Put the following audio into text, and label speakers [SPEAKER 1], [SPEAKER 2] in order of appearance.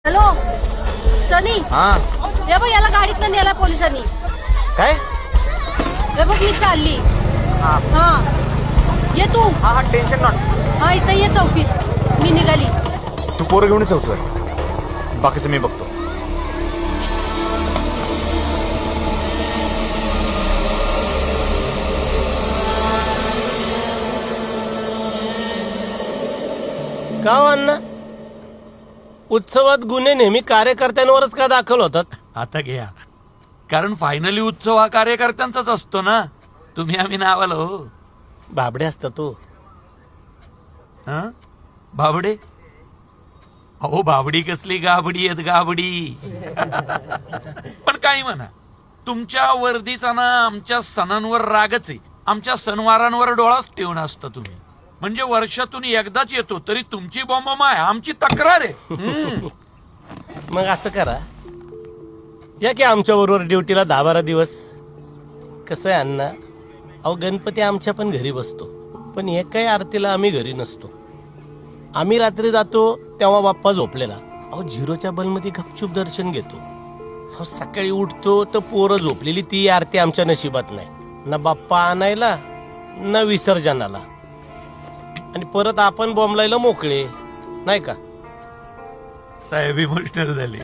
[SPEAKER 1] Hello सनी,
[SPEAKER 2] हा
[SPEAKER 1] हे बघ याला गाडीतनं नेला पोलिसांनी.
[SPEAKER 2] काय?
[SPEAKER 1] हे बघ मी चालली. हा ये तू.
[SPEAKER 2] हा टेन्शन नॉट.
[SPEAKER 1] हा इथं ये चौकीत, मी निघाली.
[SPEAKER 2] तू पोरं घेऊन चौकीवर, बाकीचं मी बघतो.
[SPEAKER 3] का हो अण्णा, उत्सवात गुन्हे नेहमी कार्यकर्त्यांवरच का दाखल होतात?
[SPEAKER 4] आता घ्या, कारण फायनली उत्सव हा कार्यकर्त्यांचाच असतो ना. तुम्ही आम्ही नावाला हो.
[SPEAKER 3] बाबडे असतात तो.
[SPEAKER 4] हं? बाबडे? अहो बाबडी कसली गाबडी आहेत गाबडी. पण काही म्हणा, तुमच्या वर्दीचा ना आमच्या सणांवर रागच आहे. आमच्या सणवारांवर डोळाच ठेवून असता तुम्ही. म्हणजे वर्षातून एकदाच येतो तरी तुमची बॉम्ब आहे, आमची तक्रार आहे.
[SPEAKER 3] मग असं करा, या की आमच्या बरोबर ड्युटीला 10-12 दिवस. कसं आहे अण्णा, अहो गणपती आमच्या पण घरी बसतो, पण एकाही आरतीला आम्ही घरी नसतो. आम्ही रात्री जातो तेव्हा बाप्पा झोपलेला. अहो झिरोच्या बलमध्ये गपचूप दर्शन घेतो. अहो सकाळी उठतो तर पोरं झोपलेली, ती आरती आमच्या नशिबात नाही. ना बाप्पा आणायला ना विसर्जनाला, आणि परत आपण बॉम्बलायला मोकळे नाही का?
[SPEAKER 4] साहेब इमोशनल झाली.